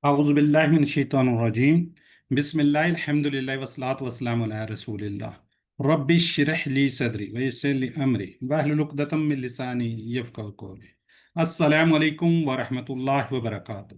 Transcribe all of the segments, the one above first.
أعوذ بالله من الشيطان الرجيم بسم الله الحمد لله والصلاة والسلام على رسول الله رب اشرح لي صدري ويسر لي أمري واحلل عقدة من لساني يفقهوا قولي السلام عليكم ورحمة الله وبركاته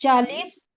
40,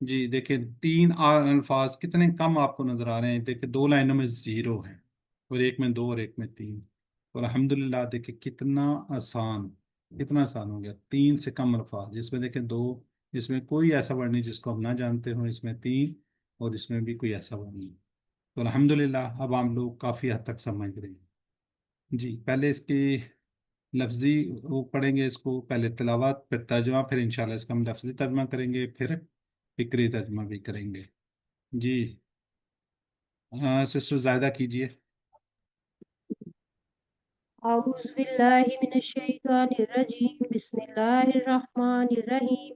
جی دیکھیں تین الفاظ کتنے کم آپ کو نظر آ رہے ہیں. دیکھیں 2 لائنوں میں 0 ہے اور ایک میں 2 اور ایک میں 3. اور الحمدللہ دیکھیں کتنا آسان ہو گیا. 3 سے کم الفاظ، اس میں دیکھیں 2، اس میں کوئی ایسا ورڈ نہیں جس کو ہم نہ جانتے ہوں، اس میں 3 اور اس میں بھی کوئی ایسا ورڈ نہیں. تو الحمدللہ اب ہم لوگ کافی حد تک سمجھ رہے ہیں. جی پہلے اس کی لفظی وہ پڑھیں گے، اس کو پہلے تلاوت پھر ترجمہ، پھر انشاءاللہ اس کا ہم لفظی ترجمہ کریں گے، پھر فکری ترجمہ بھی کریں گے. جی سسٹر زائدہ کیجئے. أعوذ بالله من الشيطان الرجيم بسم الله الرحمن الرحيم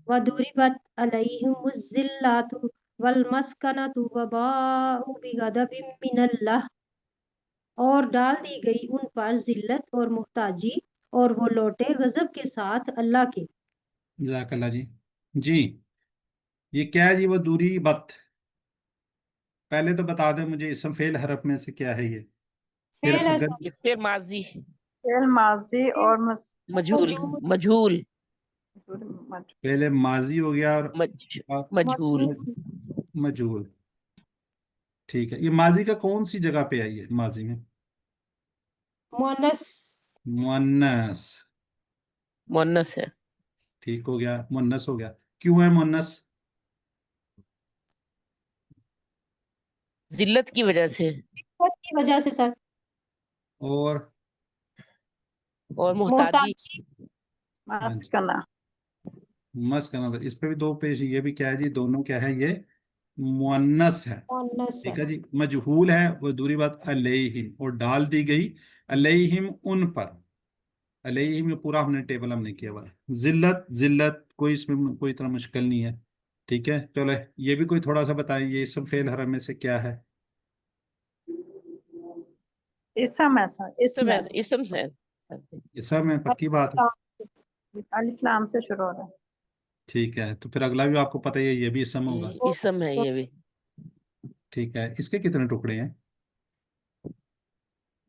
وضربت عليهم الذلة والمسكنة وباءوا بغضب من الله، اور ڈال دی گئی ان پر ذلت اور محتاجی اور وہ لوٹے غضب کے ساتھ اللہ کے. جزاک اللہ جی. جی یہ کیا ہے جی؟ وہ دوری بت. پہلے تو بتا دیں مجھے اسم فعل حرف میں سے کیا ہے یہ. پھر فعل اگر ایسا یہ پھر ماضی فعل ماضی اور مجھول موجود مجھول پہلے ماضی ہو گیا اور مجھول مجہول. ٹھیک ہے. یہ ماضی کا کون سی جگہ پہ آئی ہے؟ ماضی میں مونس مؤنث. مؤنث ہے. ٹھیک ہو گیا، مؤنث ہو گیا. کیوں ہے مؤنث؟ ذلت کی وجہ سے کی وجہ سے سر. اور اور محتاجی. محتاجی ہاں جی مسکن. اس پہ بھی 2 پیش. یہ بھی کیا ہے جی؟ دونوں کیا ہے؟ یہ مؤنث ہے. مونس ہے. ٹھیک ہے جی. مجہول ہے وہ دوری بات علیہم، اور ڈال دی گئی علیہم ان پر. علیہم یہ پورا ہم نے ٹیبل ہم نے کیا ہوا ہے. ذلت کوئی اس میں کوئی اتنا مشکل نہیں ہے. ٹھیک ہے چلو یہ بھی کوئی تھوڑا سا بتائیں، یہ اسم فعل حرف میں سے کیا ہے؟ اسم ہے سر، اسم اسم ہے. ہے، اسم سے یہ سب میں پکی بات ہے. الف لام سے شروع ہو رہا ہے. ٹھیک ہے تو پھر اگلا بھی آپ کو پتہ ہی ہے، یہ بھی اسم جی ہوگا. اسم ہے یہ بھی. ٹھیک ہے. اس کے کتنے ٹکڑے ہیں؟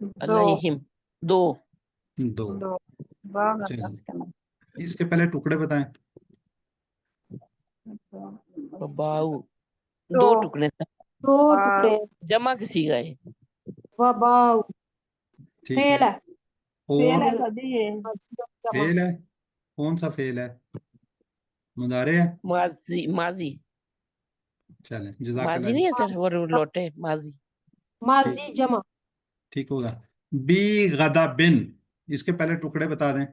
دو علیہم 2. 2. دو واو چلیں مسکنہ. اس کے پہلے ٹکڑے بتائیں. باؤ دو 2 ٹکڑے تھے. دو ٹکڑے. جمع کسی گئے. وباؤ ٹھیک ہے. فعل ہے. اور فعل ہے سبھی یہ. جمع. فعل ہے. کون سا فعل ہے؟ مضارع ہے. ماضی چلیں جزاک ماضی اللہ نہیں جی. ہے سر، وہ لوٹے ماضی. ٹھیک ماضی جمع. ٹھیک ہوگا. بی غضبن اس کے پہلے ٹکڑے بتا دیں.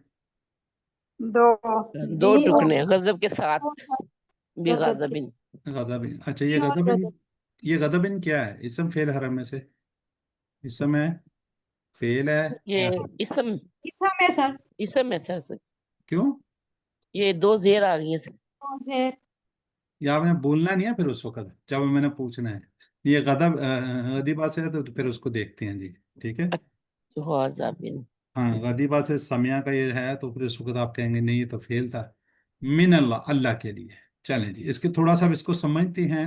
دو 2 بی اور ٹکڑے غضب کے ساتھ. غضب کے. بغضبن. غضبن. اچھا بی یہ اور غضبن، غضب. یہ غضبن کیا ہے؟ اسم فعل حرف میں سے اسم ہے، فعل ہے یا یہ اسم اسم ہے سر. اسم ہے سر. کیوں؟ یہ 2 زیر آ گئی ہیں سر. زیر. یا آپ نے بولنا نہیں ہے پھر اس وقت جب میں نے پوچھنا ہے. یہ غضب غضبہ سے ہے تو پھر اس کو دیکھتے ہیں جی. ٹھیک ہے. غاضبن. ہاں غضبہ سے سمیع کا یہ ہے تو پھر اس وقت آپ کہیں گے نہیں یہ تو فعل تھا. من اللہ، اللہ کے لیے. چلیں جی اس کے تھوڑا سا اس کو سمجھتے ہیں.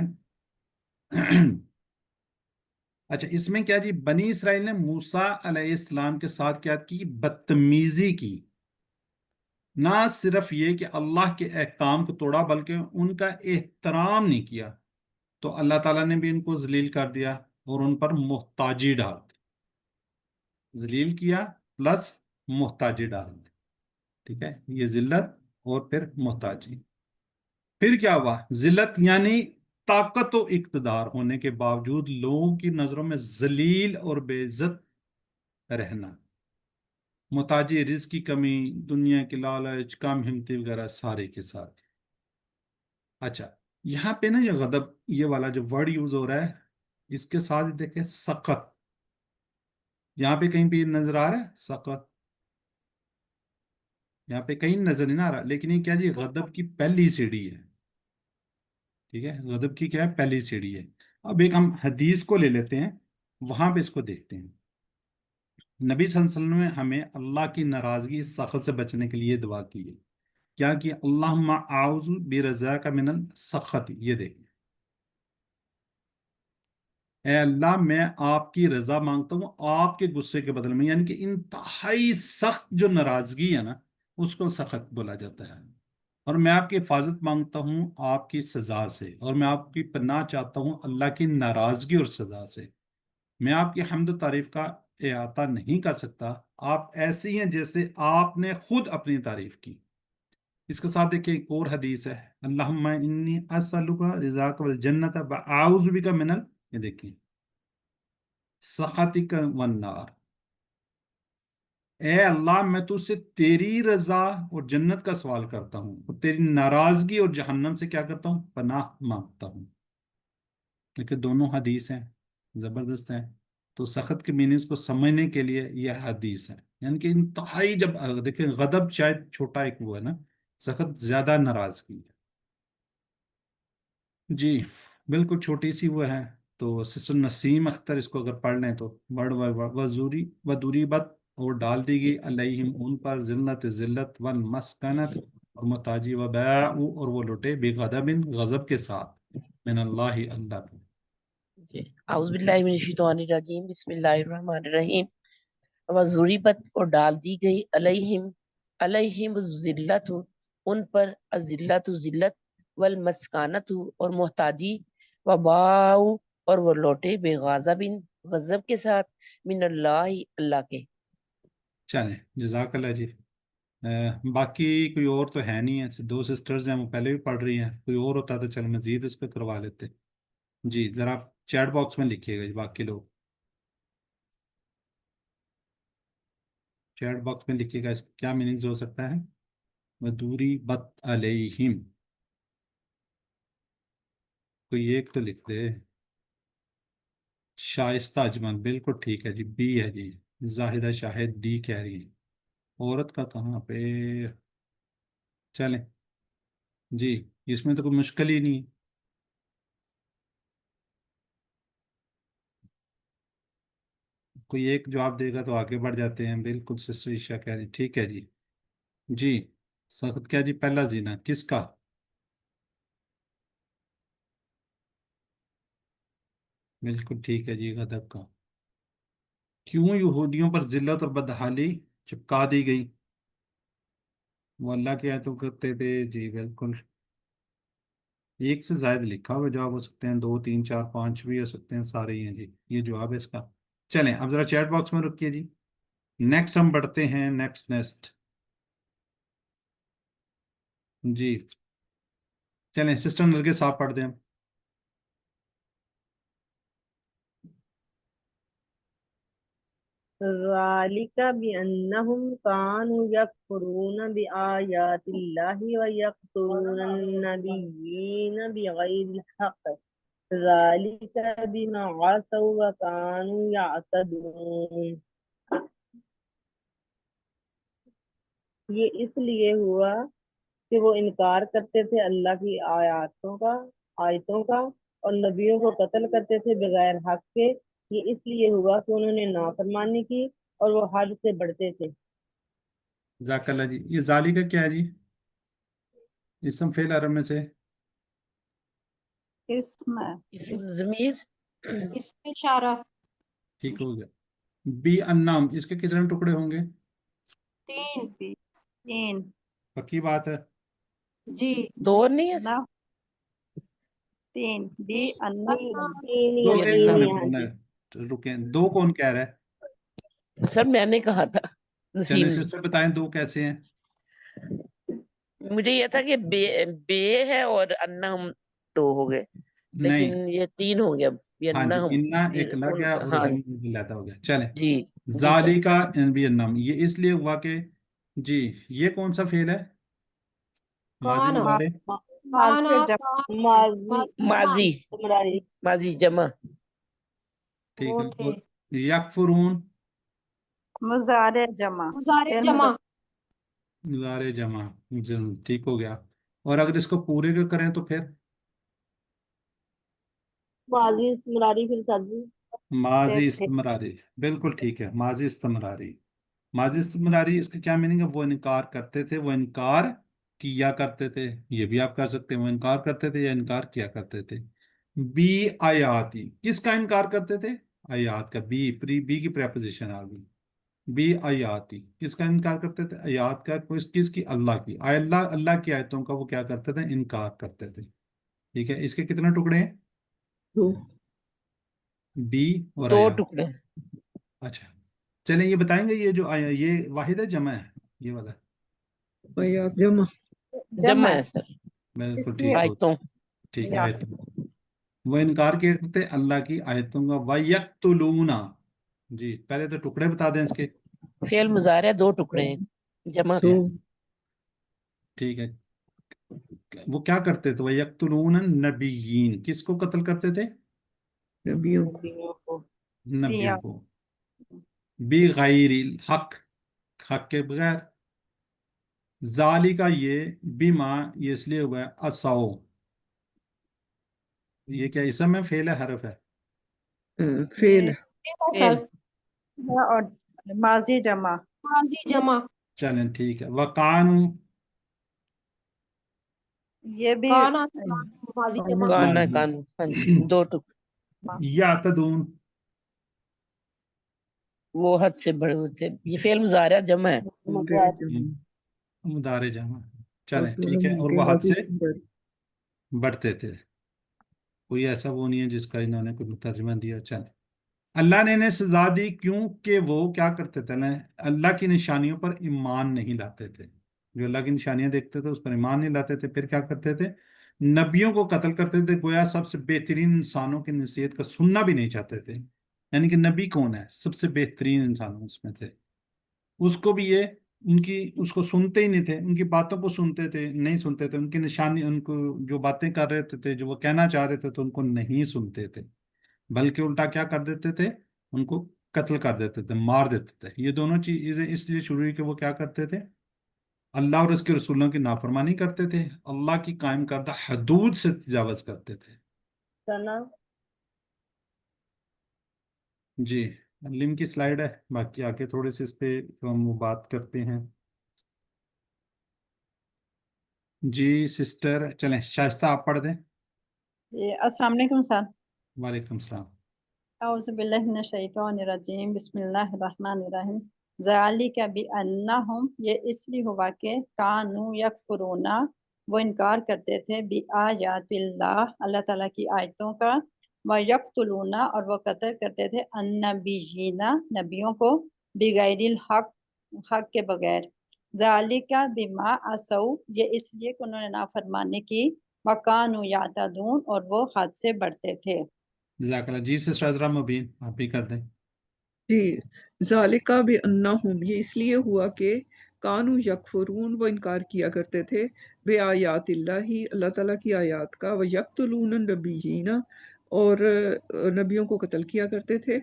اچھا اس میں کیا جی؟ بنی اسرائیل نے موسیٰ علیہ السلام کے ساتھ کیا کی؟ بدتمیزی کی. نہ صرف یہ کہ اللہ کے احکام کو توڑا بلکہ ان کا احترام نہیں کیا، تو اللہ تعالیٰ نے بھی ان کو ذلیل کر دیا اور ان پر محتاجی ڈال دی. ذلیل کیا پلس محتاجی ڈال دی. ٹھیک ہے. یہ ذلت اور پھر محتاجی. پھر کیا ہوا؟ ذلت یعنی طاقت و اقتدار ہونے کے باوجود لوگوں کی نظروں میں ذلیل اور بے عزت رہنا. محتاجی، رزق کی کمی، دنیا کی لالچ، کم ہمتی وغیرہ سارے کے ساتھ. اچھا یہاں پہ نا یہ غضب یہ والا جو ورڈ یوز ہو رہا ہے اس کے ساتھ دیکھیں سخت. یہاں پہ کہیں پہ یہ نظر آ رہا ہے سخت؟ یہاں پہ کہیں نظر نہیں آ رہا. لیکن یہ کیا جی؟ غضب کی پہلی سیڑھی ہے. ٹھیک ہے. غضب کی کیا ہے؟ پہلی سیڑھی ہے. اب ایک ہم حدیث کو لے لیتے ہیں، وہاں پہ اس کو دیکھتے ہیں. نبی صلی اللہ علیہ وسلم نے ہمیں اللہ کی ناراضگی سخط سے بچنے کے لیے دعا کی ہے. کیا کہ اللہم اعوذ برضاک من السخط. یہ دیکھیں، اے اللہ میں آپ کی رضا مانگتا ہوں آپ کے غصے کے بدلے میں. یعنی کہ انتہائی سخت جو ناراضگی ہے نا اس کو سخط بولا جاتا ہے. اور میں آپ کی حفاظت مانگتا ہوں آپ کی سزا سے، اور میں آپ کی پناہ چاہتا ہوں اللہ کی ناراضگی اور سزا سے۔ میں آپ کی حمد و تعریف کا احاطہ نہیں کر سکتا، آپ ایسی ہیں جیسے آپ نے خود اپنی تعریف کی۔ اس کے ساتھ دیکھیں ایک اور حدیث ہے، اللہم انی اسألک رضاک والجنت واعوذ بک من یہ دیکھیں سخطک والنار۔ اے اللہ میں تجھ سے تیری رضا اور جنت کا سوال کرتا ہوں، اور تیری ناراضگی اور جہنم سے کیا کرتا ہوں، پناہ مانگتا ہوں۔ لیکن دونوں حدیث ہیں، زبردست ہیں۔ تو سخت کے میننگز کو سمجھنے کے لیے یہ حدیث ہے، یعنی کہ انتہائی، جب دیکھیں غضب شاید چھوٹا ایک وہ ہے نا، سخت زیادہ ناراضگی ہے۔ جی بالکل چھوٹی سی وہ ہے، تو سسٹر نسیم اختر اس کو اگر پڑھ لیں تو وزوری ودوری بت، اور ڈال دی گئی علیہم ان پر ذلت ذلت والمسکنت، اور محتاجی و باعوا، اور وہ لوٹے بغضب غضب کے ساتھ، من اللہ اللہ کو۔ جی اعوذ باللہ من الشیطان الرجیم، بسم اللہ الرحمن الرحیم۔ وضربت اور ڈال دی گئی علیہم الذلت ان پر، الذلت ذلت، والمسکانت اور محتاجی، وباؤ اور وہ لوٹے بغضب غضب کے ساتھ، من اللہ اللہ کے۔ چلیں جزاک اللہ جی۔ باقی کوئی اور تو ہے نہیں ہے، دو سسٹرز ہیں وہ پہلے بھی پڑھ رہی ہیں، کوئی اور ہوتا تو چل مزید اس پہ کروا لیتے۔ جی ذرا آپ چیٹ باکس میں لکھیے گا جی، باقی لوگ چیٹ باکس میں لکھیے گا اس کیا میننگز ہو سکتا ہے۔ ودوری بت علیہم، کوئی ایک تو لکھ دے۔ شائستہ اجمل بالکل ٹھیک ہے جی، بی ہے جی۔ زاہدہ شاہد ڈی کہہ رہی ہے۔ عورت کا کہاں پہ، چلیں جی اس میں تو کوئی مشکل ہی نہیں ہے۔ کوئی ایک جواب دے گا تو آگے بڑھ جاتے ہیں۔ بالکل سسٹر عشا کہہ رہی ٹھیک ہے جی۔ جی سخت کیا جی، پہلا زینا کس کا؟ بالکل ٹھیک ہے جی، غضب کا۔ کیوں یہودیوں پر ذلت اور بدحالی چپکا دی گئی؟ وہ اللہ کی آیتوں کرتے تھے جی بالکل۔ ایک سے زائد لکھا ہوا جواب ہو سکتے ہیں، دو تین چار پانچ بھی ہو سکتے ہیں، سارے ہی ہیں جی، یہ جواب ہے اس کا۔ چلیں اب ذرا چیٹ باکس میں رکھیے جی، نیکسٹ ہم بڑھتے ہیں، نیکسٹ جی۔ چلیں سسٹر نرگس آپ پڑھ دیں۔ ذالک بأنہم کانوا یکفرون بآیات اللہ ویقتلون النبیین بغیر الحق، ذالک بما عصوا وکانوا یعتدون۔ یہ اس لیے ہوا کہ وہ انکار کرتے تھے اللہ کی آیتوں کا اور نبیوں کو قتل کرتے تھے بغیر حق کے۔ یہ اس لیے ہوا کہ انہوں نے نافرمانی کی اور وہ حد سے بڑھتے تھے۔ جزاک اللہ جی۔ یہ ذالی کا کیا ہے جی؟ اسم فعل عرب میں سے اسم ضمیر اس میں اشارہ ٹھیک ہو گیا۔ بی انام اس کے کتنے ٹکڑے ہوں گے؟ تین پکی بات ہے؟ جی دو نہیں ہے؟ تین تین دو ہی ایک میں نے ہیں بولنا جی۔ ہے، رکیں دو کون کہہ رہا ہے؟ سر میں نے کہا تھا، نسیم چلیں نے۔ پھر سے بتائیں دو کیسے ہیں؟ مجھے یہ تھا کہ بے ہے اور انا ہم دو ہو گئے، نہیں، لیکن یہ تین ہو گیا، یہ ہاں انا جی، ہم انا پھر ایک لگ گیا اور ہاں ہم لیتا ہو گیا۔ چلیں جی جی سر۔ ذالی کا بھی انام، یہ اس لیے ہوا کہ جی یہ کون سا فعل ہے ماضی میں کانا والے؟ کانا ماضی ماضی تمراری ماضی جمع ٹھیک وہ ہے، تھے اور یکفرون مضارع جمع مضارع جمع، ٹھیک ہو گیا۔ اور اگر اس کو پورے کا کریں تو پھر ماضی تمراری پھر سبزی ماضی استمراری، بالکل ٹھیک ہے، ماضی استمراری۔ ماضی استمراری اس کا کیا میننگ ہے؟ وہ انکار کرتے تھے، وہ انکار کیا کرتے تھے، یہ بھی آپ کر سکتے ہیں، وہ انکار کرتے تھے یا انکار کیا کرتے تھے۔ بی آیاتی کس کا انکار کرتے تھے؟ آیات کا، بی کی پریپوزیشن آ گئی، بی آیاتی، کس کا انکار کرتے تھے؟ آیات کا، کس کی؟ اللہ کی، اللہ کی آیتوں کا وہ کیا کرتے تھے؟ انکار کرتے تھے. ٹھیک ہے، اس کے کتنے ٹکڑے ہیں؟ دو بی اور دو آیات. ٹکڑے. اچھا، چلیں یہ بتائیں گے، یہ جو آیا یہ واحد ہے جمع ہے یہ والا؟ آیات جمع. جمع ہے سر. بالکل اس ٹھیک لیے ہو. آیتوں. ٹھیک ہے، یا آیت. وہ انکار کیا کرتے ہیں اللہ کی آیتوں کا. وَيَقْتُلُونَ، جی پہلے تو ٹکڑے بتا دیں اس کے. فعل مضارع دو ٹکڑے ہیں جمع دو. کے. ٹھیک ہے، وہ کیا کرتے تھے؟ وَيَقْتُلُونَ النَّبِيِّينَ، کس کو قتل کرتے تھے؟ نبیوں کو. نبیوں کو نبیوں کو. بغیر الحق، حق کے بغیر. ذالکا، یہ بما، یہ اس لیے ہوا ہے اساؤ. یہ کیا اسم ہے، فعل ہے، حرف ہے؟ فعل. فعل. اور ماضی جمع. ماضی جمع. چلیں ٹھیک ہے. وقانو، یہ بھی کانا ماضی جمع. کانا ماضی. کان. ہاں جی، دو ٹکڑے. یعتدون، وہ حد سے بڑے ہوتے. یہ فعل مضارع جمع ہے. مضارع مدارے جمع. چلیں ٹھیک ہے، اور وہ حد سے بڑھتے تھے. کوئی ایسا وہ نہیں ہے جس کا انہوں نے کوئی ترجمہ دیا. چلیں، اللہ نے انہیں سزا دی کیونکہ وہ کیا کرتے تھے نا، اللہ کی نشانیوں پر ایمان نہیں لاتے تھے. جو اللہ کی نشانیاں دیکھتے تھے اس پر ایمان نہیں لاتے تھے. پھر کیا کرتے تھے؟ نبیوں کو قتل کرتے تھے، گویا سب سے بہترین انسانوں کی نصیحت کا سننا بھی نہیں چاہتے تھے. یعنی کہ نبی کون ہے؟ سب سے بہترین انسانوں اس میں تھے. اس کو بھی یہ، ان کی اس کو سنتے ہی نہیں تھے، ان کی باتوں کو سنتے تھے نہیں سنتے تھے، ان کی نشانی، ان کو جو باتیں کر رہے تھے، جو وہ کہنا چاہ رہے تھے تو ان کو نہیں سنتے تھے، بلکہ الٹا کیا کر دیتے تھے؟ ان کو قتل کر دیتے تھے، مار دیتے تھے. یہ دونوں چیزیں اس لیے شروع ہوئی کہ وہ کیا کرتے تھے؟ اللہ اور اس کے رسولوں کی نافرمانی کرتے تھے، اللہ کی قائم کردہ حدود سے تجاوز کرتے تھے. سنا. جی، لنک کی سلائیڈ ہے، باقی آگے تھوڑے سے اس پہ ہم وہ بات کرتے ہیں. جی سسٹر، چلیں شائستہ آپ پڑھ دیں. جی السلام علیکم سر. وعلیکم السلام. اعوذ باللہ من الشیطان الرجیم، بسم اللہ الرحمن الرحیم. ذالک بانہم، یہ اس لیے ہوا کہ کانوا یکفرون، وہ انکار کرتے تھے بآیات اللہ، اللہ تعالیٰ کی آیتوں کا، ویقتلون، اور وہ قتل کرتے تھے النبیین، نبیوں کو، بغیر الحق، حق کے بغیر. ذالک بما عصوا، یہ اس لیے کہ انہوں نے نافرمانی کی، وکانوا یعتدون، اور وہ حد سے بڑھتے تھے. جزاک اللہ. جی سسٹر عذرا مبین، آپ بھی کر دیں. جی، ذالکا بانہم، یہ اس لیے ہوا کہ کانو یکفرون، وہ انکار کیا کرتے تھے، بے آیات اللہ، اللہ تعالیٰ کی آیات کا، وہ یقتلون النبیین، اور نبیوں کو قتل کیا کرتے تھے،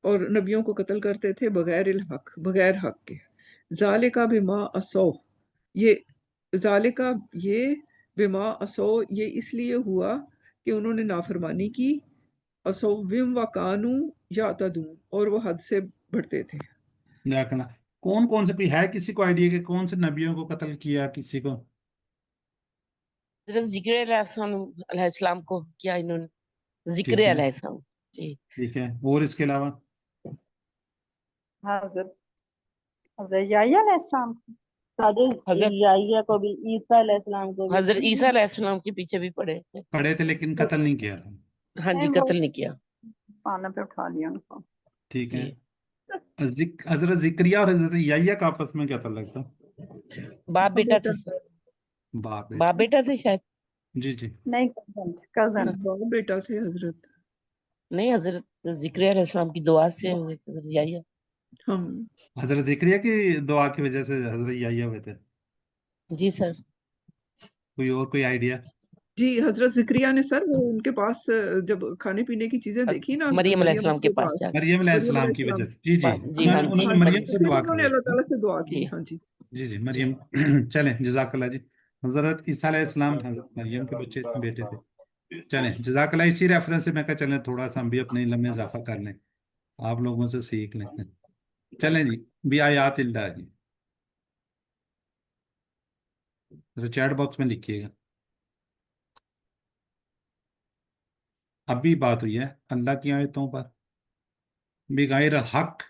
اور نبیوں کو قتل کرتے تھے بغیر الحق، بغیر حق کے. ذالکا بما عصوا، یہ ذالکا، یہ بما عصوا، یہ اس لیے ہوا کہ انہوں نے نافرمانی کی، اصوم و کانو یعتدون، اور وہ حد سے بڑھتے تھے. جزاک اللہ. کون کون سے کوئی ہے کسی کو آئیڈیا کہ کون سے نبیوں کو قتل کیا کسی کو؟ حضرت ذکر علیہ السلام کو کیا انہوں نے، ذکر ٹھیک ہے، علیہ السلام. جی. ٹھیک ہے، اور اس کے علاوہ؟ حضرت حضرت یحییٰ علیہ السلام. حضرت یحییٰ کو بھی، عیسیٰ علیہ السلام کو بھی. حضرت عیسیٰ علیہ السلام کے پیچھے بھی پڑے تھے. پڑے تھے لیکن قتل نہیں کیا تھا. ہاں جی، نہیں، وہ قتل نہیں کیا. پانا پہ اٹھا لیا ان کو. ٹھیک ہے. جی. حضرت ذکریہ اور حضرت یحییٰ کا آپس میں کیا تعلق تھا؟ باپ بیٹا تھے سر. باپ باپ بیٹا. بیٹا تھے شاید. جی جی. نہیں، کزن. باپ بیٹا تھے حضرت. نہیں، حضرت ذکر علیہ السلام کی دعا سے ہوئے تھے حضرت یحییٰ. ہم حضرت ذکریہ کی دعا کی وجہ سے حضرت یحییٰ ہوئے تھے. جی سر. کوئی اور کوئی آئیڈیا؟ جی، حضرت ذکریہ نے سر، وہ ان کے پاس جب کھانے پینے کی چیزیں دیکھی نا، مریم علیہ السلام کے کے پاس جا کے. مریم علیہ مریم علیہ السلام کی السلام وجہ سے. جی جی، جی ہاں جی. انہوں نے مریم سے پھر دعا انہوں نے کروائی اللہ تھی. تعالیٰ سے دعا کی. جی. ہاں جی. جی جی، مریم. چلیں جزاک اللہ. جی، حضرت عیسیٰ علیہ السلام حضرت مریم کے بچے بیٹے تھے. چلیں جزاک اللہ. اسی ریفرنس سے میں کہا چلیں تھوڑا سا ہم بھی اپنے علم میں اضافہ کر لیں، آپ لوگوں سے سیکھ لیں. چلیں جی، بھی آیات اللہ جی، ذرا چیٹ باکس میں لکھیے گا. اب بھی بات ہوئی ہے اللہ کی آیتوں پر بغیر حق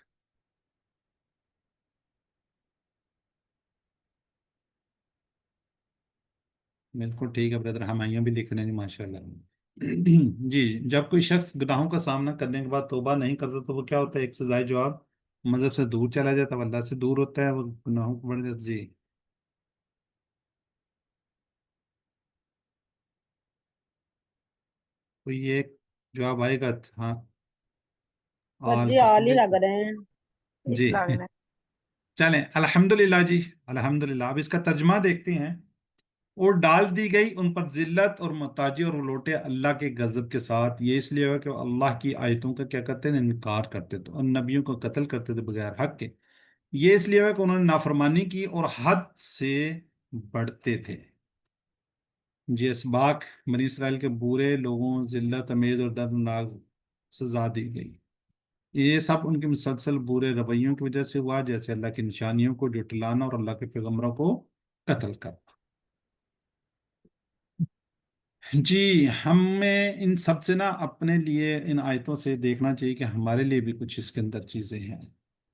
بالکل ٹھیک ہے بردر، ہمائیاں بھی لکھ رہے ہیں ماشاءاللہ۔ جی، جب کوئی شخص گناہوں کا سامنا کرنے کے بعد توبہ نہیں کرتا تو وہ کیا ہوتا ہے؟ ایک سزائے جواب مذہب سے دور چلا جاتا ہے، وہ اللہ سے دور ہوتا ہے، وہ گناہوں کو بڑھ جاتا۔ جی تو یہ ایک جواب آئے گا؟ ہاں سر آل جی کس آل ہی نے؟ لگ رہے ہیں۔ جی چلیں الحمدللہ جی، الحمدللہ۔ اب اس کا ترجمہ دیکھتے ہیں۔ اور ڈال دی گئی ان پر ذلت اور محتاجی، اور وہ لوٹے اللہ کے غضب کے ساتھ۔ یہ اس لیے ہوا کہ وہ اللہ کی آیتوں کا کیا کرتے تھے؟ انکار کرتے تھے، اور نبیوں کو قتل کرتے تھے بغیر حق کے۔ یہ اس لیے ہوا کہ انہوں نے نافرمانی کی اور حد سے بڑھتے تھے۔ جی اسباق بنی اسرائیل کے برے لوگوں ذلت امیز اور دردناک سزا دی گئی۔ یہ سب ان کے مسلسل برے رویوں کی وجہ سے ہوا، جیسے اللہ کی نشانیوں کو جھٹلانا اور اللہ کے پیغمبروں کو قتل کرنا۔ جی ہمیں ان سب سے نا اپنے لیے ان آیتوں سے دیکھنا چاہیے کہ ہمارے لیے بھی کچھ اس کے اندر چیزیں ہیں،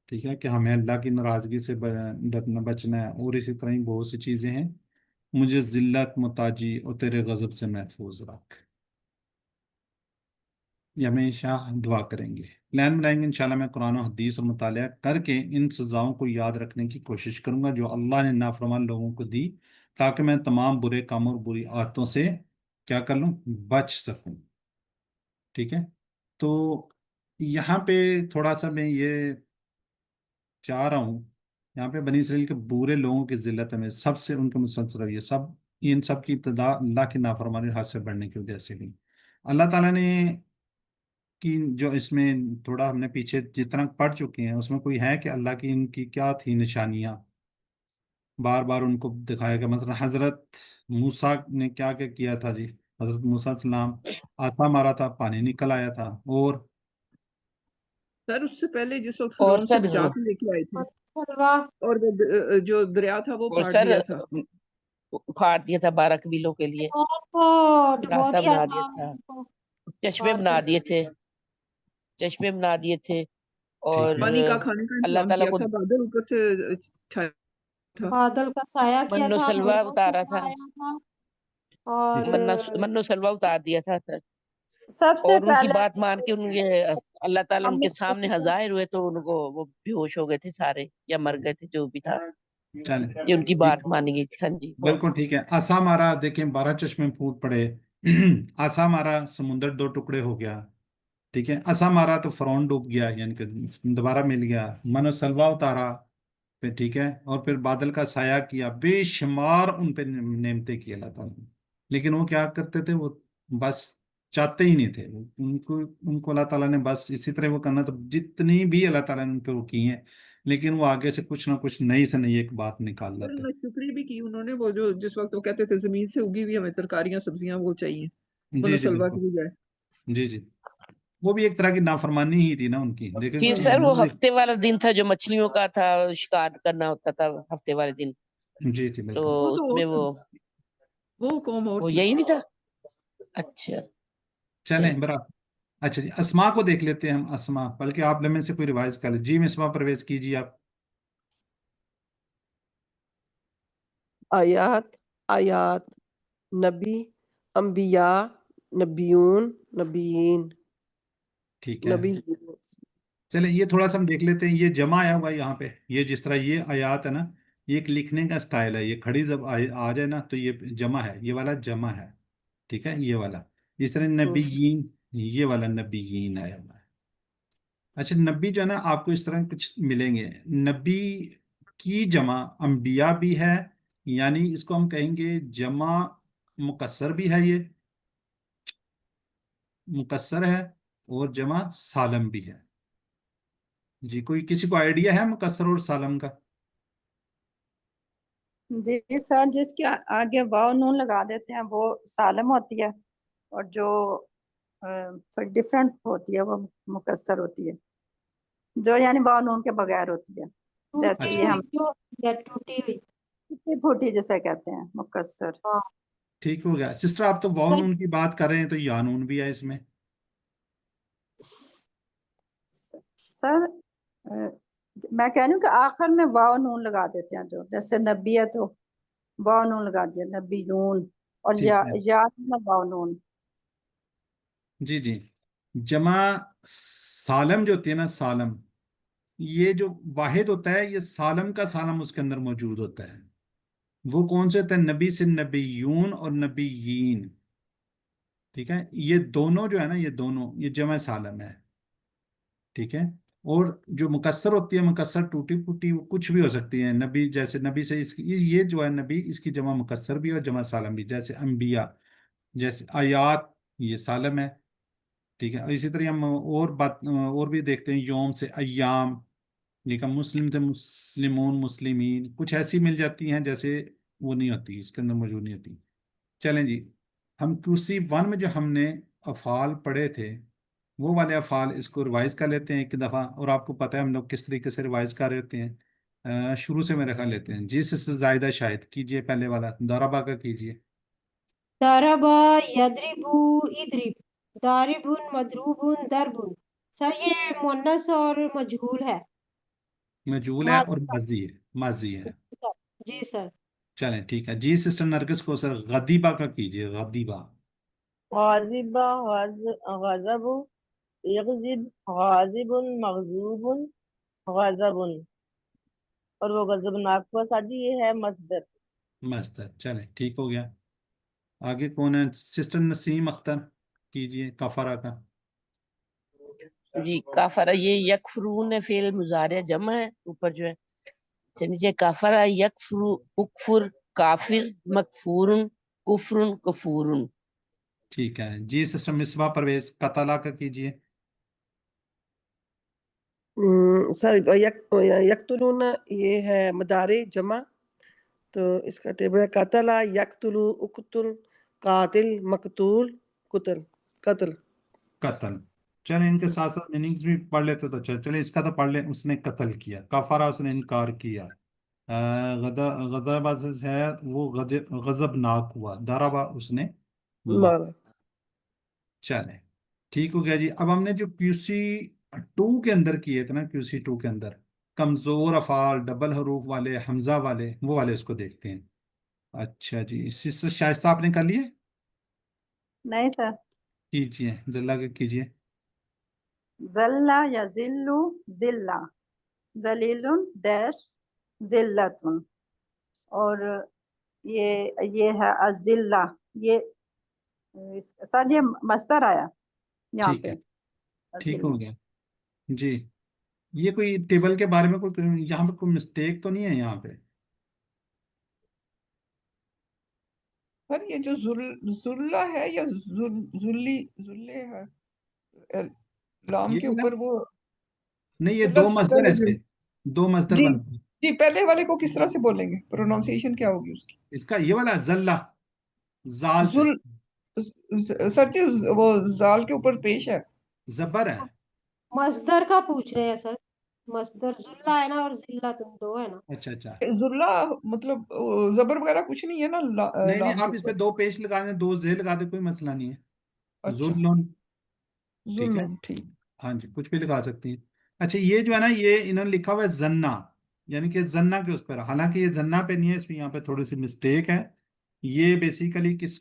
ٹھیک ہے، کہ ہمیں اللہ کی ناراضگی سے ڈرنا بچنا ہے، اور اسی طرح ہی بہت سی چیزیں ہیں۔ مجھے ذلت محتاجی اور تیرے غضب سے محفوظ رکھ، یہ ہمیشہ دعا کریں گے۔ پلان بنائیں گے انشاءاللہ، میں قرآن و حدیث اور مطالعہ کر کے ان سزاؤں کو یاد رکھنے کی کوشش کروں گا جو اللہ نے نافرمان لوگوں کو دی، تاکہ میں تمام برے کاموں اور بری عادتوں سے کیا کر لوں؟ بچ سکوں، ٹھیک ہے۔ تو یہاں پہ تھوڑا سا میں یہ چاہ رہا ہوں، یہاں پہ بنی اسرائیل کے برے لوگوں کی ذلت میں سب سے ان کے مسلسل رویے، سب ان سب کی ابتدا اللہ کی نافرمانی ہاتھ سے بڑھنے کی وجہ سے ہوئی۔ اللہ تعالیٰ نے کی جو اس میں تھوڑا ہم نے پیچھے جتنا پڑھ چکے ہیں، اس میں کوئی ہے کہ اللہ کی ان کی کیا تھی نشانیاں، بار بار ان کو دکھایا گیا۔ مثلا حضرت موسیٰ نے کیا کیا کیا تھا جی؟ حضرت موسیٰ علیہ السلام عصا مارا تھا، پانی نکل آیا تھا، اور سر اس سے پہلے جس وقت اور فرعون سے سر بچا کے لے کے آئے تھے، سلوا اور جو دریا تھا وہ اور پھاڑ سر دیا تھا۔ پھاڑ دیا تھا 12 قبیلوں کے لیے، کو ڈبو راستہ دیا بنا تھا دیا تھا، ان کو چشمے پار بنا کر دیے تھے، چشمے بنا دیے تھے، اور ٹھیک ہے پانی کا کھانے کا اللہ انتظام تعالیٰ کیا کو تھا، بادل اوپر سے چھایا تھا۔ بادل کا سایہ کیا من و تھا، سلوا منو اتارا سلوا تھا، آیا تھا، اور من و سلوا اتار دیا تھا سر۔ سب سے اور ان کی پہلے بات مان کے ان یہ اللہ تعالیٰ ان ہم کے سامنے ظاہر ہوئے تو ان کو وہ بے ہوش ہو گئے تھے سارے، یا مر گئے تھے، جو بھی تھا، چلیں یہ ان کی ٹھیک، بات مانی گئی تھی۔ ہاں جی بالکل ٹھیک ہے۔ عصا مارا، دیکھیں 12 چشمے پھوٹ پڑے۔ عصا مارا، سمندر 2 ٹکڑے ہو گیا، ٹھیک ہے۔ عصا مارا تو فرعون ڈوب گیا، یعنی کہ دوبارہ مل گیا۔ من و سلوا اتارا پھر، ٹھیک ہے، اور پھر بادل کا سایہ کیا، بے شمار ان پہ نعمتیں کی اللہ تعالیٰ نے، لیکن وہ کیا کرتے تھے؟ وہ بس چاہتے ہی نہیں تھے، ان کو اللہ تعالیٰ نے بس اسی طرح وہ کرنا، تو جتنی بھی اللہ تعالیٰ نے ان پہ وہ کی ہیں، لیکن وہ آگے سے کچھ نہ کچھ نئی سے نئی ایک بات نکال اور لاتے ہیں۔ ناشکری بھی کی انہوں نے، وہ جو جس وقت وہ کہتے تھے زمین سے اگی ہوئی ہمیں ترکاریاں سبزیاں وہ چاہیے، جی جی سلوا بالکل، کی بجائے۔ جی جی، وہ بھی ایک طرح کی نافرمانی ہی تھی نا ان کی، دیکھیں پھر سر وہ ہفتے والا دن تھا جو مچھلیوں کا تھا، شکار کرنا ہوتا تھا ہفتے والے دن، جی جی تو بالکل۔ وہ اس تو اور میں تھا، وہ قوم اور وہ تھی۔ یہی نہیں تھا۔ اچھا چلیں چلیے، برا، اچھا جی اسما کو دیکھ لیتے ہیں ہم۔ اسما، بلکہ آپ میں سے کوئی ریوائز کر لیں جی، مصباح پرویز کیجیے آپ۔ آیات، آیات، نبی، انبیاء، نبیون، نبیین، ٹھیک ہے، نبی۔ چلیں یہ تھوڑا سا ہم دیکھ لیتے ہیں، یہ جمع آیا ہوا ہے یہاں پہ، یہ جس طرح یہ آیات ہے نا، یہ ایک لکھنے کا سٹائل ہے، یہ کھڑی جب آ جائے نا تو یہ جمع ہے، یہ والا جمع ہے، ٹھیک ہے، یہ والا۔ جس طرح نبیین، یہ والا نبیین آیا ہوا ہے۔ اچھا نبی جو ہے نا، آپ کو اس طرح کچھ ملیں گے، نبی کی جمع انبیاء بھی ہے، یعنی اس کو ہم کہیں گے جمع مکسر بھی ہے، یہ مکسر ہے، اور جمع سالم بھی ہے۔ جی کوئی کسی کو آئیڈیا ہے مکسر اور سالم کا؟ جی سر، جس کے آگے واو نون لگا دیتے ہیں وہ سالم ہوتی ہے، اور جو تھوڑی ڈفرینٹ ہوتی ہے وہ مکسر ہوتی ہے، جو یعنی واو نون کے بغیر ہوتی ہے، جیسے ٹوٹی یہ ہوئی ہم جو یا ٹوٹی ہوئی، ٹوٹی پھوٹی جسے کہتے ہیں مکسر۔ ہاں ٹھیک ہو گیا سسٹر، آپ تو واو نون کی بات کر رہے ہیں، تو یا نون بھی ہے اس میں۔ سر میں کہہ رہی ہوں کہ آخر میں واو نون لگا دیتے ہیں، جو جیسے نبی ہے تو واو نون لگا دیا، نبی یون، اور ٹھیک ہے یاد میں باؤنون. جی جی جمع سالم جو ہوتی ہے نا سالم یہ جو واحد ہوتا ہے یہ سالم کا سالم اس کے اندر موجود ہوتا ہے وہ کون سے ہوتے ہیں نبی سے نبیون اور نبیین ٹھیک ہے یہ دونوں جو ہے نا یہ دونوں یہ جمع سالم ہے ٹھیک ہے اور جو مکسر ہوتی ہے مکسر ٹوٹی پھوٹی وہ کچھ بھی ہو سکتی ہے نبی جیسے نبی سے یہ جو ہے نبی اس کی جمع مکسر بھی اور جمع سالم بھی جیسے انبیاء جیسے آیات یہ سالم ہے ٹھیک ہے اسی طرح ہم اور بھی دیکھتے ہیں یوم سے ایام لیکن مسلم سے مسلمون مسلمین کچھ ایسی مل جاتی ہیں جیسے وہ نہیں ہوتی اس کے اندر موجود نہیں ہوتی چلیں جی ہم QC1 میں جو ہم نے افعال پڑھے تھے وہ والے افعال اس کو ریوائز کر لیتے ہیں ایک دفعہ اور آپ کو پتہ ہے ہم لوگ کس طریقے سے ریوائز کر رہے ہوتے ہیں شروع سے میرے خیال لیتے ہیں جی سے زائدہ شاہد کیجئے پہلے والا دارابا کا کیجئے ضربا یضربو اضرب ضاربن مضروبن ضربن سر یہ مؤنث اور مجہول ہے مجہول ہے اور ماضی ہے جی سر چلیں ٹھیک ہے جی سسٹر نرگس کو سر غدیبہ کا کیجئے غدیبہ غاضب غضب یغضب غاضب مغضوب غضب اور وہ غضبناک ہوا ساجی یہ ہے مصدر. مستر چلیں ٹھیک ہو گیا آگے کون ہے سسٹر نسیم اختر کیجئے کفارہ کا جی کافرہ یہ یکفرون فعل مضارع جمع ہے اوپر جو ہے نیچے کافرہ یکفرو اکفر کافر مکفورن کفرن کفورن ٹھیک ہے جی سسٹر مصباح پرویز قتلہ کا کیجئے سر یقتلون یہ ہے مدارے جمع تو اس کا ٹیبل ہے قتل یقتلو اقتل قاتل مقتول قتل قتل چلیں ان کے ساتھ ساتھ میننگز بھی پڑھ لیتے تو چلیں اس کا تو پڑھ لیں اس نے قتل کیا کفارہ اس نے انکار کیا غضب ہے وہ غضبناک ہوا ضربہ اس نے مارا مارا چلیں ٹھیک ہو گیا جی اب ہم نے جو QC2 کے اندر کیے تھے نا QC2 کے اندر کمزور افعال ڈبل حروف والے حمزہ والے وہ والے اس کو دیکھتے ہیں اچھا جی سسٹر شائستہ آپ نے کر لیے نہیں سر. کیجئے ذلہ کے کیجئے ذلہ یا ذلو ذلہ ذلیل ڈیش ذلتن اور یہ ہے الذلہ یہ سر یہ مصدر آیا یہاں ٹھیک پہ ہے ٹھیک الذلہ. ہو گیا جی یہ کوئی ٹیبل کے بارے میں کوئی یہاں پہ کوئی مسٹیک تو نہیں ہے یہاں پہ سر یہ جو ذلہ ہے یا ذلے ہے لام یہ کے بھی نا اوپر وہ نہیں یہ دو لفظ مصدر ہے اس کے دو مصدر جی بنتے ہیں جی پہلے والے کو کس طرح سے بولیں گے پروناؤنسیشن کیا ہوگی اس کی اس کا یہ والا ذلہ زال سے سر جی وہ زال کے اوپر پیش ہے زبر ہے مصدر کا پوچھ رہے ہیں سر مصدر ذلہ ہے نا اور ذلت دو ہے نا اچھا اچھا ذلہ مطلب زبر وغیرہ کچھ نہیں ہے نا نہیں لام آپ کے اس پہ اوپر دو پیش لگا دیں دو زیر لگا دیں کوئی مسئلہ نہیں ہے اچھا ذلن ٹھیک ہے ظلم ٹھیک ہاں جی کچھ بھی لگا سکتی ہیں اچھا یہ جو ہے نا یہ انہوں نے لکھا ہوا ہے زنا یعنی کہ زنا کے اس پر حالانکہ یہ زنا پہ نہیں ہے اس میں یہاں پہ تھوڑی سی مسٹیک ہے یہ بیسیکلی کس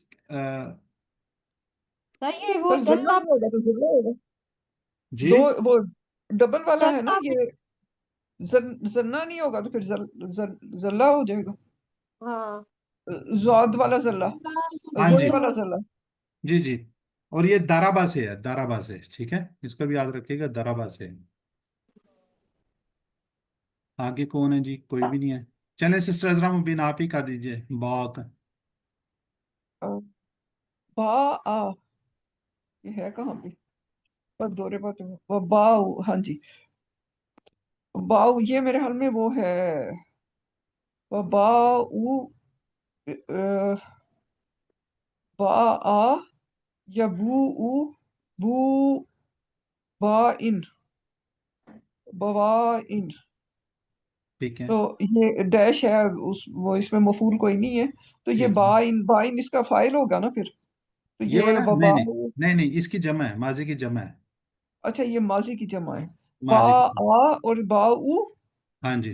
سر یہ وہ سر ذلہ ذلہ نہیں ہوگا تو ذلہ ہوگا جی دو وہ ڈبل والا ہے نا ذلہ یہ زنا نہیں ہوگا تو پھر ذلہ ہو جائے گا ہاں زاد والا ذلہ ہاں زوج جی والا ذلہ جی جی اور یہ دارابا سے ہے دارابا سے ٹھیک ہے اس کو بھی یاد رکھیے گا دارابا سے آگے کون ہے جی کوئی بھی نہیں ہے چلیں سسٹر عذرا مبین آپ ہی کر دیجئے باق با آ یہ ہے کہاں پہ پر دورے بات باؤ ہاں جی باؤ یہ میرے حال میں وہ ہے باؤ با آ یا بو با ان بوائن ٹھیک ہے تو یہ ڈیش ہے وہ اس میں مفعول کوئی نہیں ہے تو یہ ٹھیک ہے بائن اس کا فائل ہوگا نا پھر تو یہ یہ والا نہیں وبا نہیں نہیں نہیں اس کی جمع ہے ماضی کی جمع ہے اچھا یہ ماضی کی جمع ہے با ماضی کی آ اور با او ہاں جی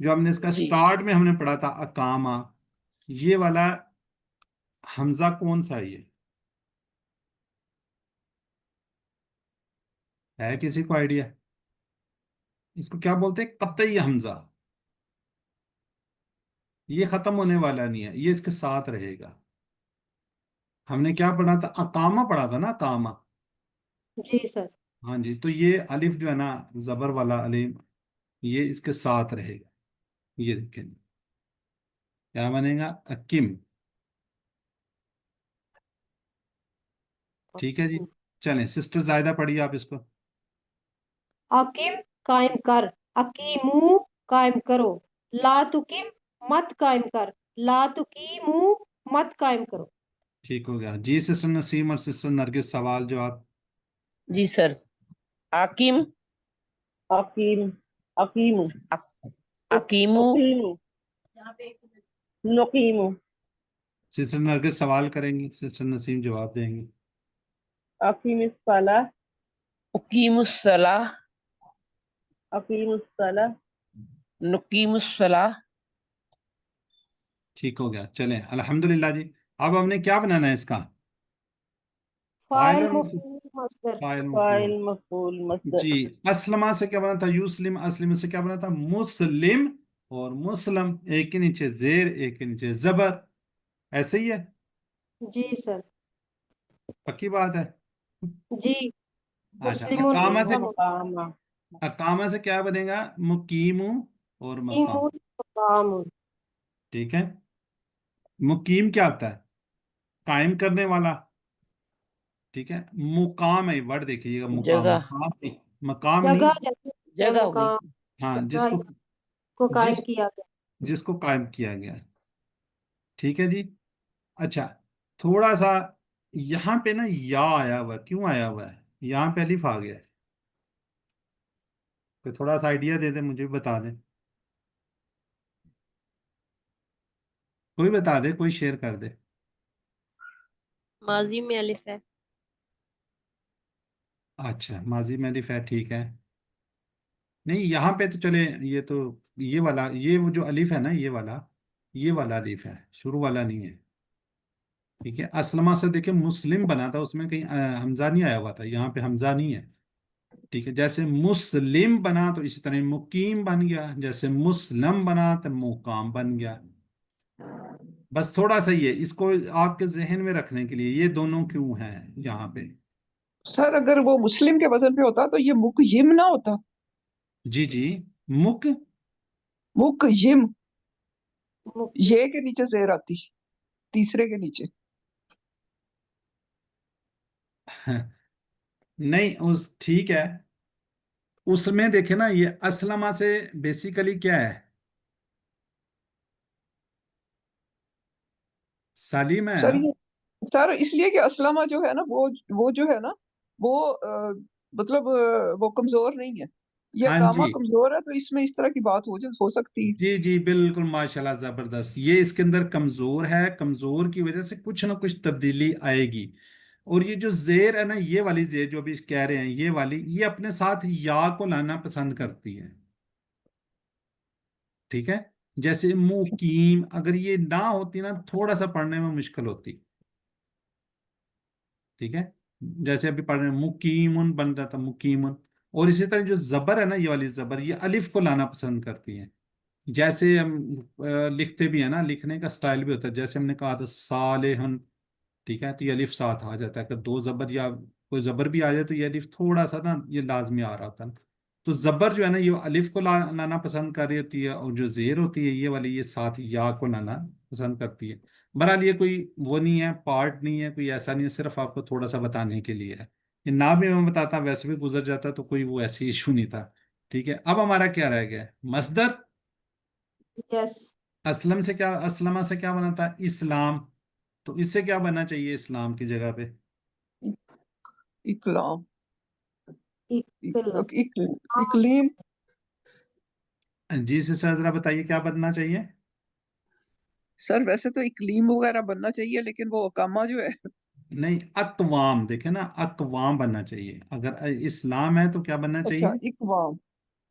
جو ہم نے اس کا جی سٹارٹ میں ہم نے پڑھا تھا اقامہ، یہ والا حمزہ کون سا ہے کسی کو آئیڈیا؟ اس کو کیا بولتے ہیں؟ قطعی حمزہ. یہ ختم ہونے والا نہیں ہے، یہ اس کے ساتھ رہے گا. ہم نے کیا پڑھا تھا؟ اقامہ پڑھا تھا نا، اقامہ. جی سر. ہاں جی، تو یہ الف جو ہے نا زبر والا الف، یہ اس کے ساتھ رہے گا. یہ دیکھیں کیا بنے گا؟ اکم. ٹھیک ہے جی. چلیں سسٹر زائدہ پڑھیے آپ اس کو. اقیم قائم کر، اقیمو قائم کرو، لا تقیم مت قائم کر، لا تقیمو مت قائم کرو. ٹھیک ہو گیا جی. سسٹر نسیم اور سسٹر نرگس سوال جواب. جی سر. حاکم أقيم أقيم اقیمو أقيم نقيم سسٹر نرگس سوال کریں گی، سسٹر نسیم جواب دیں گی. أقيم الصلاة اقیم الصلاح أقيم الصلاة نقیم الصلاح. ٹھیک ہو گیا. چلیں الحمدللہ جی. اب ہم نے کیا بنانا ہے اس کا؟ فاعل فاعل اور مفعول مصدر. فاعل مفعول. فاعل مفعول مصدر جی. اسلمہ سے کیا بنا تھا؟ یوسلم. اسلم سے کیا بنا تھا؟ مسلم اور مسلم، ایک کے نیچے زیر ایک کے نیچے زبر. ایسے ہی ہے، جی سر. پکی بات ہے. جی. اچھا. مسلم مقام اقامہ سے کیا بنے گا؟ مقیم اور مقام. مقام. ٹھیک ہے. مقیم کیا ہوتا ہے؟ قائم کرنے والا. ٹھیک ہے. مقام ہے، ورڈ دیکھیے گا، مقام. جگہ مقام نہیں، مقام جگہ نہیں. جگہ ہو گئی. مقام ہاں، جگہ کو قائم جس کیا گیا. جس کو قائم کیا گیا. ٹھیک ہے جی. اچھا، تھوڑا سا یہاں پہ نا یا آیا ہوا ہے. کیوں آیا ہوا ہے؟ یہاں پہ الف آ گیا ہے. تو تھوڑا سا آئیڈیا دے دیں، مجھے بھی بتا دیں. کوئی بتا دے، کوئی شیئر کر دے. ماضی میں الف ہے. اچھا، ماضی میں الف ہے. ٹھیک ہے. نہیں، یہاں پہ تو چلے، یہ تو یہ والا، یہ وہ جو الف ہے نا، یہ والا الف ہے، شروع والا نہیں ہے. ٹھیک ہے. اسلمہ سے دیکھیں مسلم بنا تھا، اس میں کہیں حمزہ نہیں آیا ہوا تھا. یہاں پہ حمزہ نہیں ہے. ٹھیک ہے. جیسے مسلم بنا تو اسی طرح مقیم بن گیا، جیسے مسلم بنا تو مقام بن گیا. بس تھوڑا سا یہ اس کو آپ کے ذہن میں رکھنے کے لیے، یہ دونوں کیوں ہیں یہاں پہ. سر اگر وہ مسلم کے وزن پہ ہوتا تو یہ مقیم نہ ہوتا. جی جی. مک مقیم یہ کے نیچے زیر آتی، تیسرے کے نیچے. نہیں، ٹھیک ہے. اس میں دیکھیں نا، یہ اسلمہ سے بیسیکلی کیا ہے؟ سلیم ہے سر نا. یہ سر اس لیے کہ اسلمہ جو ہے نا وہ جو ہے نا وہ مطلب وہ کمزور نہیں ہے. یہ ہاں کاما جی کمزور ہے، تو اس میں اس طرح کی بات ہو سکتی ہے. جی جی، بالکل ماشاءاللہ، زبردست. یہ اس کے اندر کمزور ہے، کمزور کی وجہ سے کچھ نہ کچھ تبدیلی آئے گی. اور یہ جو زیر ہے نا، یہ والی زیر جو بھی کہہ رہے ہیں، یہ والی، یہ اپنے ساتھ یا کو لانا پسند کرتی ہے. ٹھیک ہے. جیسے مقیم، اگر یہ نہ ہوتی نا، تھوڑا سا پڑھنے میں مشکل ہوتی. ٹھیک ہے. جیسے ابھی پڑھ رہے ہیں مقیمن بن جاتا مقیمن. اور اسی طرح جو زبر ہے نا، یہ والی زبر، یہ الف کو لانا پسند کرتی ہے. جیسے ہم لکھتے بھی ہیں نا، لکھنے کا سٹائل بھی ہوتا ہے. جیسے ہم نے کہا تھا صالحن، ٹھیک ہے، تو یہ الف ساتھ آ جاتا ہے. اگر دو زبر یا کوئی زبر بھی آ جائے تو یہ الف تھوڑا سا نا، یہ لازمی آ رہا ہوتا ہے. تو زبر جو ہے نا، یہ الف کو لانا پسند کر رہی ہوتی ہے، اور جو زیر ہوتی ہے یہ والی، یہ ساتھ یا کو لانا پسند کرتی ہے. بہرحال یہ کوئی وہ نہیں ہے، پارٹ نہیں ہے، کوئی ایسا نہیں ہے، صرف آپ کو تھوڑا سا بتانے کے لیے ہے. یہ نہ بھی میں بتاتا، ویسے بھی گزر جاتا، تو کوئی وہ ایسی ایشو نہیں تھا. ٹھیک ہے. اب ہمارا کیا رہ گیا؟ مصدر. یس. اسلمہ سے کیا بنا تھا؟ اسلام. تو اس سے کیا بننا چاہیے اسلام کی جگہ پہ؟ اکلام اقلام. اکلیم. جی سے ذرا بتائیے کیا بننا چاہیے؟ سر ویسے تو اکلیم وغیرہ بننا چاہیے، لیکن وہ کاما جو ہے. نہیں، اقوام. دیکھیں نا، اقوام بننا چاہیے. اگر اسلام ہے تو کیا بننا اچھا چاہیے؟ اقوام.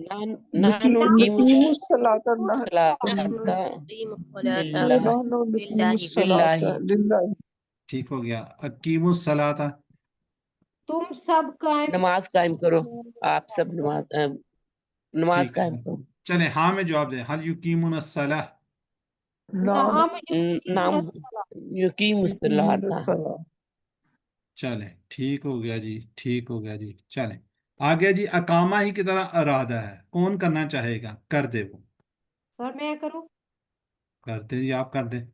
نحن نقيم الصلاة للہ نحن نقيم الصلاة لله ٹھیک ہو گیا. اقیموا الصلاۃ. تم سب قائم نماز قائم کرو. آپ سب نماز ٹھیک قائم ہے کرو. چلیں ہاں میں جواب دیں. حل یقیمون الصلاۃ. نعم نعم نام یقیمون الصلاۃ. یقیم يقيمون الصلاۃ. الصلاة چلیں ٹھیک ہو گیا جی، ٹھیک ہو گیا جی. چلیں آگے جی. اقامہ ہی کی طرح ارادہ ہے. کون کرنا چاہے گا؟ کر دے وہ. سر میں کروں. کر دیں جی، آپ کر دیں.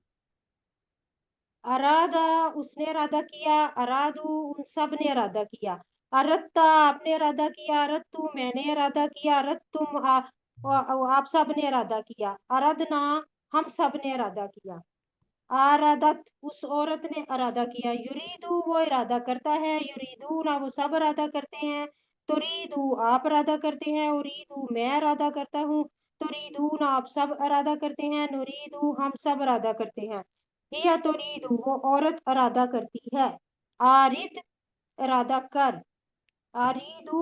ارادہ اس نے ارادہ کیا، ارادو ان سب نے ارادہ کیا، اردتا آپ نے ارادہ کیا، اردتو میں نے ارادہ کیا، اردتم آپ سب نے ارادہ کیا، اردنا ہم سب نے ارادہ کیا، ارادت اس عورت نے ارادہ کیا، یریدو وہ ارادہ کرتا ہے، یریدونا وہ سب ارادہ کرتے ہیں، تریدو آپ ارادہ کرتے ہیں، اریدو میں ارادہ کرتا ہوں، تریدونا آپ سب ارادہ کرتے ہیں، نریدو ہم سب ارادہ کرتے ہیں، یا تریدو وہ عورت ارادہ کرتی ہے، آرد ارادہ کر، آریدو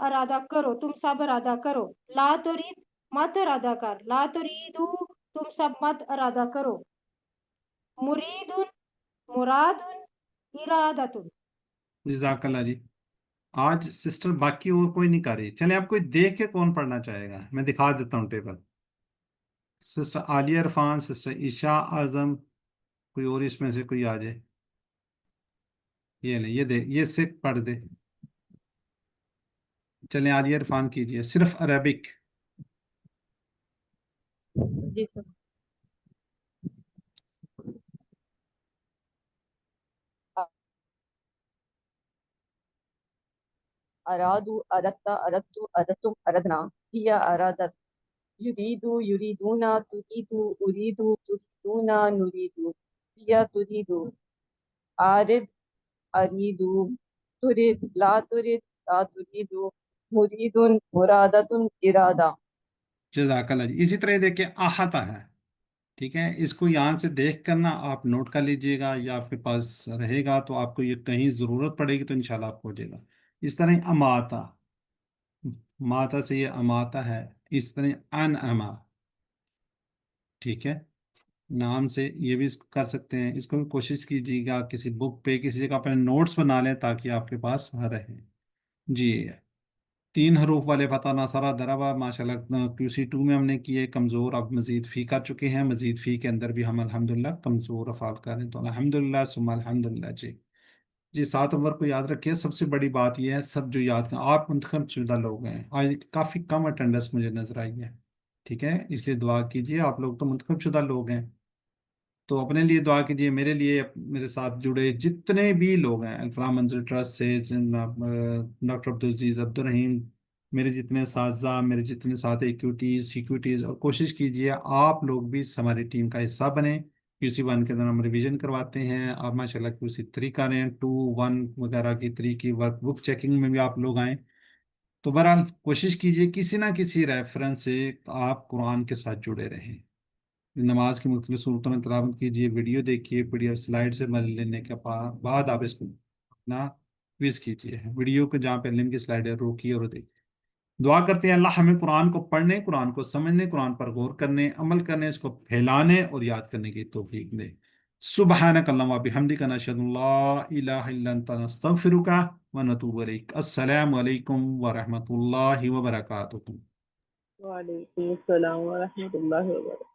ارادہ کرو، تم سب ارادہ کرو، لا ترید مت ارادہ کر، لا تریدو تم سب مت ارادہ کرو، مریدن مرادن ارادتن. جزاک اللہ جی. آج سسٹر باقی اور کوئی نہیں کر رہی. چلیں آپ کوئی دیکھ کے کون پڑھنا چاہے گا؟ میں دکھا دیتا ہوں ٹیبل. سسٹر عالیہ عرفان، سسٹر عشاء اعظم، کوئی اور اس میں سے کوئی آ جائے. یہ نہیں، یہ دے، یہ سے پڑھ دے. چلیں عالیہ عرفان کیجئے صرف عربک. جی سر. ارادو اردتا اردتو اردتم اردنا هي ارادت یریدو یریدونا تریدو اریدو تریدونا نریدو هي تریدو آرد اریدو ترید لا ترید لا تریدو مریدن مرادتن ارادہ. جزاک اللہ جی. اسی طرح یہ دیکھیں احاطہ ہے. ٹھیک ہے، اس کو یہاں سے دیکھ کر نا آپ نوٹ کر لیجئے گا، یا آپ کے پاس رہے گا تو آپ کو یہ کہیں ضرورت پڑے گی تو انشاءاللہ آپ کو ہو جائے گا. اس طرح اماتا، ماتا سے یہ اماتا ہے. اس طرح ان اما. ٹھیک ہے، نام سے یہ بھی کر سکتے ہیں. اس کو بھی کوشش کیجیے گا کسی بک پہ کسی جگہ اپنے نوٹس بنا لیں تاکہ آپ کے پاس رہے. جی 3 حروف والے فتح نصرہ دربا ماشاءاللہ QC2 میں ہم نے کیے کمزور. اب مزید فی کر چکے ہیں. مزید فی کے اندر بھی ہم الحمدللہ کمزور افعال کر رہے ہیں. تو الحمدللہ ثم الحمدللہ. جی 7 نمبر کو یاد رکھیے. سب سے بڑی بات یہ ہے سب جو یاد کریں. آپ منتخب شدہ لوگ ہیں. آج کافی کم اٹینڈنس مجھے نظر آئی ہے. ٹھیک ہے، اس لیے دعا کیجیے. آپ لوگ تو منتخب شدہ لوگ ہیں تو اپنے لیے دعا کیجیے، میرے لیے، میرے ساتھ جڑے جتنے بھی لوگ ہیں الفلاح منزل ٹرسٹ سے، ڈاکٹر عبدالعزیز عبدالرحیم، میرے جتنے اساتذہ، میرے جتنے ساتھ سیکیورٹیز. اور کوشش کیجیے آپ لوگ بھی ہماری ٹیم کا حصہ بنیں. QC1 کے اندر ہم ریویژن کرواتے ہیں. آپ ماشاءاللہ QC3 کا رہے ہیں. 2-1 وغیرہ کی 3 کی ورک بک چیکنگ میں بھی آپ لوگ آئیں. تو بہرحال کوشش کیجیے کسی نہ کسی ریفرنس سے آپ قرآن کے ساتھ جڑے رہیں. نماز کی مختلف صورتوں میں تلاوت کیجیے، ویڈیو دیکھیے، PDF سلائیڈ سے مدد لینے کے بعد آپ اس کو اپنا کوئز کیجیے. ویڈیو کو جہاں پہ علم کی سلائیڈ ہے روکیے اور دیکھیے. دعا کرتے ہیں اللہ ہمیں قرآن کو پڑھنے، قرآن کو سمجھنے، قرآن پر غور کرنے، عمل کرنے، اس کو پھیلانے اور یاد کرنے کی توفیق دے. سبحانک اللہم و بحمدک نشہد ان لا الہ الا انت نستغفرک و نتوب الیک. السلام علیکم ورحمۃ اللہ وبرکاتہ. وعلیکم السلام ورحمۃ اللہ وبرکاتہ.